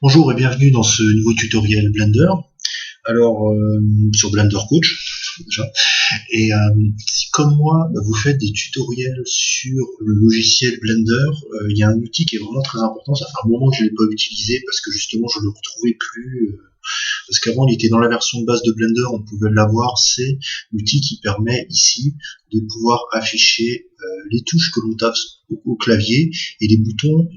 Bonjour et bienvenue dans ce nouveau tutoriel Blender. Alors sur Blender Coach déjà. Et si comme moi vous faites des tutoriels sur le logiciel Blender, il y a un outil qui est vraiment très important. Ça fait un moment que je ne l'ai pas utilisé parce que justement je ne le retrouvais plus. Parce qu'avant il était dans la version de base de Blender, on pouvait l'avoir. C'est l'outil qui permet ici de pouvoir afficher les touches que l'on tape au clavier et les boutons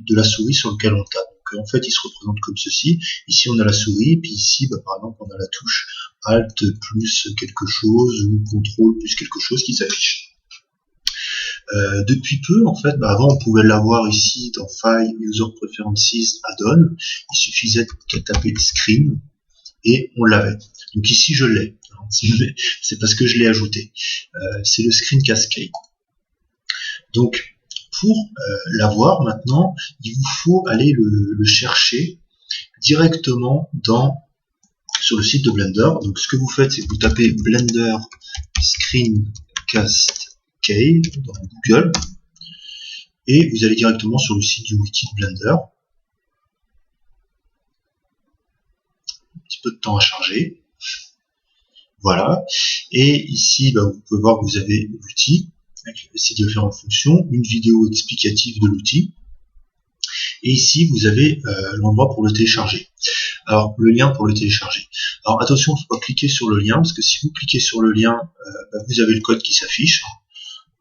de la souris sur lequel on tape. Donc, en fait, il se représente comme ceci. Ici, on a la souris, et puis ici, par exemple, on a la touche Alt plus quelque chose ou Contrôle plus quelque chose qui s'affiche. Depuis peu, en fait, avant, on pouvait l'avoir ici dans File, User Preferences, Add-on. Il suffisait de taper Screen et on l'avait. Donc ici, je l'ai. C'est parce que je l'ai ajouté. C'est le Screen Cascade. Donc, pour l'avoir maintenant, il vous faut aller le chercher directement sur le site de Blender. Donc ce que vous faites, c'est que vous tapez Blender Screen Cascade dans Google et vous allez directement sur le site du wiki de Blender. Un petit peu de temps à charger. Voilà. Et ici, vous pouvez voir que vous avez l'outil avec ces différentes fonctions, une vidéo explicative de l'outil. Et ici, vous avez l'endroit pour le télécharger. Alors, le lien pour le télécharger. Alors, attention, il ne faut pas cliquer sur le lien, parce que si vous cliquez sur le lien, vous avez le code qui s'affiche.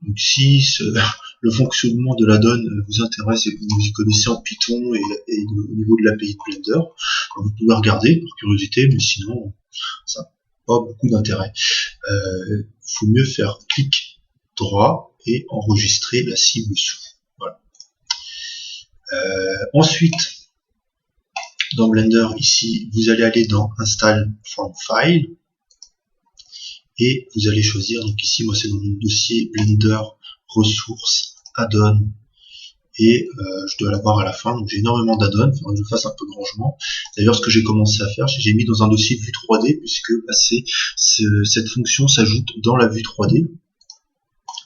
Donc, si le fonctionnement de l'add-on vous intéresse et que vous y connaissez en Python et au niveau de l'API de Blender, vous pouvez regarder par curiosité, mais sinon, ça n'a pas beaucoup d'intérêt. Il faut mieux faire clic droit et enregistrer la cible sous. Voilà. Ensuite, dans Blender, ici, vous allez aller dans Install from File et vous allez choisir, donc ici, moi c'est dans mon dossier Blender Ressources Add-on et je dois l'avoir à la fin, donc j'ai énormément d'add-on, il faudra que je fasse un peu de rangement. D'ailleurs, ce que j'ai commencé à faire, j'ai mis dans un dossier vue 3D puisque cette fonction s'ajoute dans la vue 3D.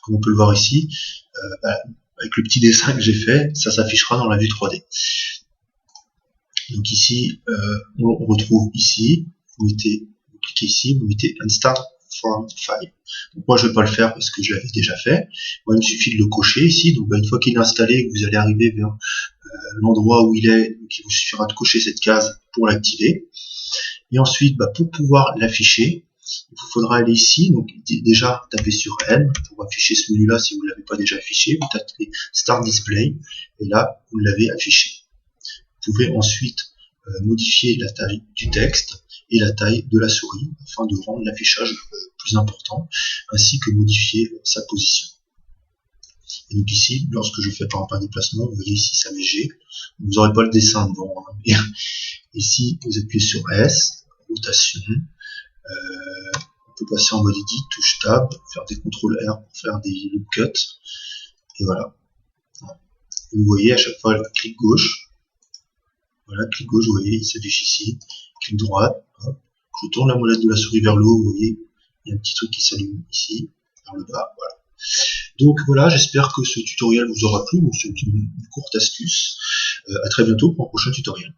Comme on peut le voir ici, avec le petit dessin que j'ai fait, ça s'affichera dans la vue 3D. Donc ici, on retrouve ici, vous cliquez ici, vous mettez Install from File. Donc moi je ne vais pas le faire parce que je l'avais déjà fait. Moi il me suffit de le cocher ici. Donc une fois qu'il est installé, vous allez arriver vers l'endroit où il est, donc il vous suffira de cocher cette case pour l'activer. Et ensuite, pour pouvoir l'afficher, il vous faudra aller ici, donc déjà taper sur N pour afficher ce menu-là si vous ne l'avez pas déjà affiché. Vous tapez Start Display et là vous l'avez affiché. Vous pouvez ensuite modifier la taille du texte et la taille de la souris afin de rendre l'affichage plus important, ainsi que modifier sa position. Et donc ici, lorsque je fais par exemple un déplacement, vous voyez ici ça met G, vous n'aurez pas le dessin devant, hein, mais ici vous appuyez sur S, rotation, on peut passer en mode edit, touche tab, faire des CTRL R pour faire des loop cuts, et voilà. Et vous voyez à chaque fois le clic gauche, voilà, clic gauche, vous voyez, il s'affiche ici, clic droite, hop. Je tourne la molette de la souris vers le haut, vous voyez, il y a un petit truc qui s'allume ici, vers le bas, voilà. Donc voilà, j'espère que ce tutoriel vous aura plu, c'est une courte astuce. À très bientôt pour un prochain tutoriel.